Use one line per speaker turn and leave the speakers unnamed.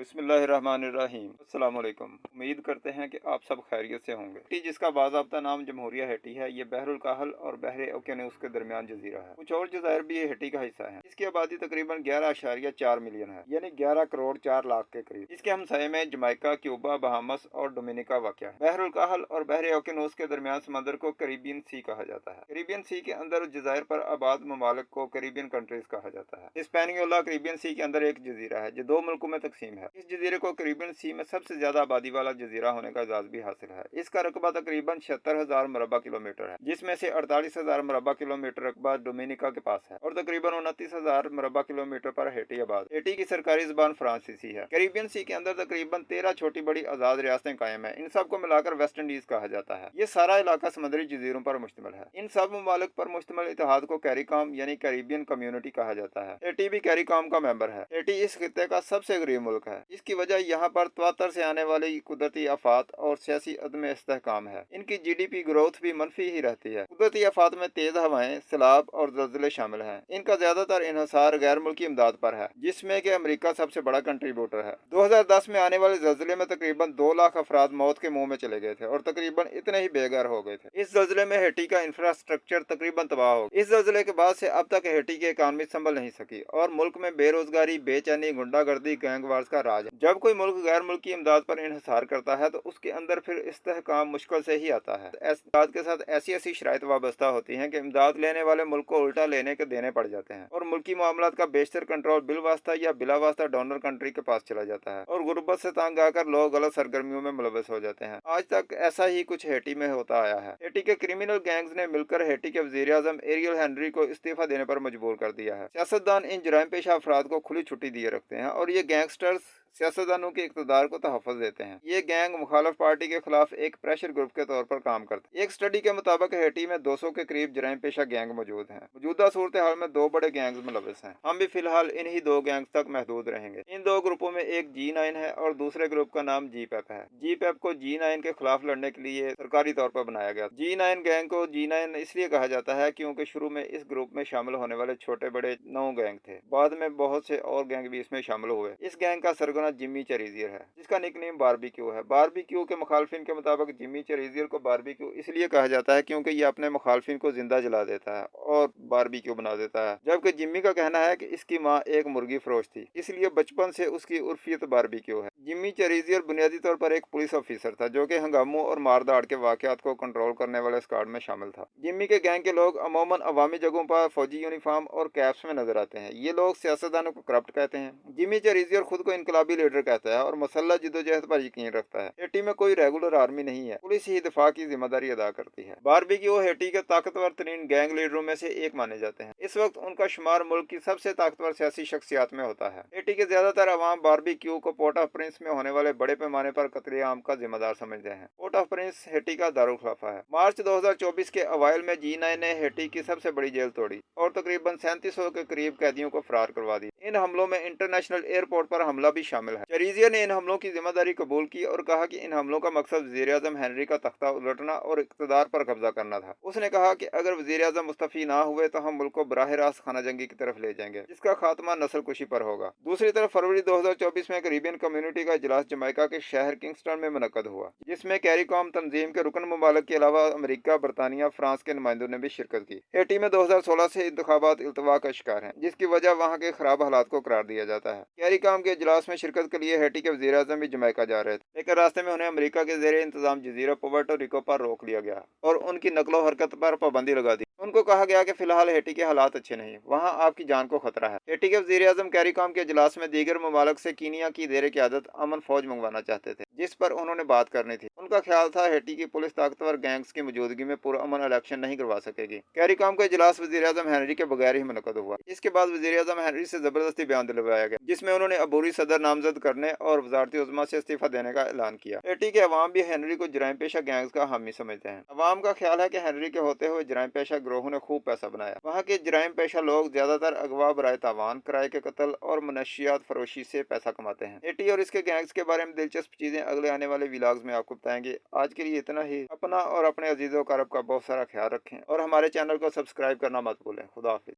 बिस्मिल्लाहिर्रहमानिर्रहीम। अस्सलाम वालेकुम। उम्मीद करते हैं कि आप सब खैरियत से होंगे। हैटी, जिसका बाज़ाब्ता नाम जमहूरिया हैटी है, ये बहरुल काहल और बहरे ओकेनूस के दरमियान जजीरा है। कुछ और जज़ायर भी ये हैटी का हिस्सा है। इसकी आबादी तकरीबन 11.4 मिलियन है, यानी 11 करोड़ 4 लाख के करीब। इसके हमसाये में जमैका, क्यूबा, बहामस और डोमिनिका वाक़ है। बहरुल काहल और बहरे ओकेनूस के दरमियान समंदर को कैरिबियन सी कहा जाता है। कैरिबियन सी के अंदर जज़ायर पर आबाद ममालिक को कैरिबियन कंट्रीज कहा जाता है। हिस्पैनियोला कैरिबियन सी के अंदर एक जजीरा है जो 2 मुल्कों में तकसीम है। इस जजीरे को कैरिबियन सी में सबसे ज्यादा आबादी वाला जजीरा होने का एजाज भी हासिल है। इसका रकबा तकरीबन 76,000 मुरबा किलोमीटर है, जिसमें से 48,000 मुरबा किलोमीटर रकबा डोमिनिका के पास है और तकरीबन 29,000 मुरबा किलोमीटर पर हैटी आबाद। हैटी की सरकारी जुबान फ्रांसीसी है। कैरिबियन सी के अंदर तकरीबन 13 छोटी बड़ी आजाद रियासतें कायम है। इन सब को मिलाकर वेस्ट इंडीज कहा जाता है। ये सारा इलाका समुद्री जजीरों पर मुश्तमिल है। इन सब ममालिक पर मुश्तमिल इतिहाद को कैरिकॉम यानी कैरिबियन कम्युनिटी कहा जाता है। हैटी भी कैरिकॉम का मेंबर है। हैटी इस खित्ते का सबसे गरीब मुल्क है। इसकी वजह यहाँ पर तवातर से आने वाली कुदरती आफात और सियासी अदम इस्तेहकाम है। इनकी जीडीपी ग्रोथ भी मनफी ही रहती है। कुदरती आफात में तेज हवाएं, सैलाब और ज़लज़ले शामिल हैं। इनका ज्यादातर इन्हसार गैर मुल्की इमदाद पर है, जिसमें कि अमेरिका सबसे बड़ा कंट्रीब्यूटर है। 2010 में आने वाले ज़लज़ले में तकरीबन 2 लाख अफराद मौत के मुंह में चले गए थे और तकरीबन इतने ही बेघर हो गए थे। इस ज़लज़ले में हैटी का इंफ्रास्ट्रक्चर तकरीबन तबाह हो गया। इस ज़लज़ले के बाद से अब तक हैटी की इकानमी संभल नहीं सकी और मुल्क में बेरोजगारी, बेचैनी, गुंडागर्दी, गैंगवार्स का राज है। जब कोई मुल्क गैर मुल्की इमदाद पर इन्हिसार करता है तो उसके अंदर फिर इस्तेहकाम मुश्किल से ही आता है। इमदाद के साथ ऐसी ऐसी शराइत वाबस्ता होती हैं कि इमदाद लेने वाले मुल्क को उल्टा लेने के देने पड़ जाते हैं और मुल्की मामलात का बेशतर कंट्रोल बिलवास्ता या बिलावास्ता डोनर कंट्री के पास चला जाता है और गुर्बत से तंग आकर लोग गलत सरगर्मियों में मुलविस हो जाते हैं। आज तक ऐसा ही कुछ हैटी में होता आया है। हैटी के क्रिमिनल गैंग्स ने मिलकर हैटी के वजीर आजम एरियल हेनरी को इस्तीफा देने पर मजबूर कर दिया है। सियासतदान इन जराइम पेशा अफराद को खुली छुट्टी दिए रखते हैं और ये गैंगस्टर्स सियासतदानों के इक़्तिदार को तहफ़्फ़ुज़ देते हैं। ये गैंग मुखालिफ पार्टी के खिलाफ एक प्रेशर ग्रुप के तौर पर काम करते हैं। एक स्टडी के मुताबिक हैटी में 200 के करीब जराइम पेशा गैंग मौजूद हैं। मौजूदा सूरत हाल में 2 बड़े गैंग्स मुलविस हैं। हम भी फिलहाल इन्हीं 2 गैंग्स तक महदूद रहेंगे। इन 2 ग्रुपों में एक G9 है और दूसरे ग्रुप का नाम G-PEP है। G-PEP को G9 के खिलाफ लड़ने के लिए सरकारी तौर पर बनाया गया। G9 गैंग को G9 इसलिए कहा जाता है क्योंकि शुरू में इस ग्रुप में शामिल होने वाले छोटे बड़े 9 गैंग थे। बाद में बहुत से और गैंग भी इसमें शामिल हुए। इस गैंग का सरगना जिम्मी चेरीजियर है, जिसका निकनेम बारबेक्यू है। बारबेक्यू के मुखालफिन के मुताबिक जिम्मी चेरीजियर को बारबेक्यू इसलिए कहा जाता है क्योंकि ये अपने मुखालफिन को जिंदा जला देता है और बारबेक्यू बना देता है। जबकि जिम्मी का कहना है कि इसकी माँ एक मुर्गी फरोश थी, इसलिए बचपन से उसकी उर्फियत बारबेक्यू है। जिम्मी चेरीजियर बुनियादी तौर पर एक पुलिस ऑफिसर था जो कि हंगामों और मारदाड़ के वाकयात को कंट्रोल करने वाले स्क्वाड में शामिल था। जिम्मी के गैंग के लोग अमूमन अवामी जगहों पर फौजी यूनिफॉर्म और कैप्स में नजर आते हैं। ये लोग सियासतदानों को करप्ट कहते हैं। जिम्मी चेरीजियर खुद को इनकलाबी लीडर कहता है और मसल्ला जिद्दोजहद पर यकीन रखता है। हैटी में कोई रेगुलर आर्मी नहीं है, पुलिस ही दिफा की जिम्मेदारी अदा करती है। बारबेक्यू हैटी के ताकतवर तरीन गैंग लीडरों में से एक माने जाते हैं। इस वक्त उनका शुमार मुल्क की सबसे ताकतवर सियासी शख्सियात में होता है। हैटी के ज्यादातर अवाम बारबेक्यू को पोर्ट ऑफ प्रिंस में होने वाले बड़े पैमाने पर कत्लेआम का जिम्मेदार समझते हैं। पोर्ट ऑफ प्रिंस हैटी का दारुल खिलाफा है। मार्च 2024 के अवाइल में G9 ने हैटी की सबसे बड़ी जेल तोड़ी और तकरीबन 3700 के करीब कैदियों को फरार करवा दिया। इन हमलों में इंटरनेशनल एयरपोर्ट पर हमला भी शामिल है। चेरीजियर ने इन हमलों की जिम्मेदारी कबूल की और कहा कि इन हमलों का मकसद वजीर आजम हेनरी का तख्ता उलटना और इक़्तिदार पर कब्जा करना था। उसने कहा कि अगर वजीर आजम मुस्तफी ना हुए तो हम मुल्क को बराह रास्त खाना जंगी की तरफ ले जाएंगे, जिसका खात्मा नस्ल कुशी पर होगा। दूसरी तरफ फरवरी 2024 में कैरिबियन कम्युनिटी का इजलास जमैका के शहर किंगस्टन में मुनक्कद हुआ, जिसमें कैरिकॉम तंजीम के रुकन ममालिक के अलावा अमेरिका, बरतानिया, फ्रांस के नुमाइंदों ने भी शिरकत की। हैटी में 2016 से इंतखाबात इल्तवा का शिकार हैं, जिसकी वजह वहाँ के खराब हालात को करार दिया जाता है। कैरिकॉम के इजलास में शिरकत के लिए हैटी के वजीर आजम भी जमैका जा रहे थे, लेकिन रास्ते में उन्हें अमेरिका के ज़ेरे इंतजाम जजीरा पुर्टो रिको पर रोक लिया गया और उनकी नकलो हरकत पर पाबंदी लगा दी। उनको कहा गया कि फिलहाल हैटी के हालात अच्छे नहीं, वहाँ आपकी जान को खतरा है। हैटी के वजीर आजम कैरिकॉम के इजलास में दीगर ममालिक से कीनिया की ज़ेरे क़यादत अमन फौज मंगवाना चाहते थे, जिस पर उन्होंने बात करनी थी। उनका ख्याल था हैटी की पुलिस ताकतवर गैंग्स की मौजूदगी में पुरअमन इलेक्शन नहीं करवा सकेगी। कैरिकॉम का इजलास वजीर आजम हेनरी के बगैर ही मुनक्कद हुआ। इसके बाद वजीर आजम हेनरी से जबरदस्ती बयान दिलवाया गया, जिसमें उन्होंने अबूरी सदर नामजद करने और वजारती उज़्मा से इस्तीफा देने का ऐलान किया। हैटी के अवाम भी हेनरी को जराइम पेशा गैंग्स का हामी समझते हैं। अवाम का ख्याल है कि हेनरी के होते हुए जराइम पेशा गिरोहों ने खूब पैसा बनाया। वहाँ के जराइम पेशा लोग ज्यादातर अगवा, बराए तावान, किराए के कत्ल और मनशियात फरोशी से पैसा कमाते हैं। हैटी और इसके गैंग्स के बारे में दिलचस्प चीजें अगले आने वाले व्लॉग्स में आपको बताएंगे। आज के लिए इतना ही। अपना और अपने अजीज़ों कारब का बहुत सारा ख्याल रखें और हमारे चैनल को सब्सक्राइब करना मत भूलें। खुदा हाफिज़।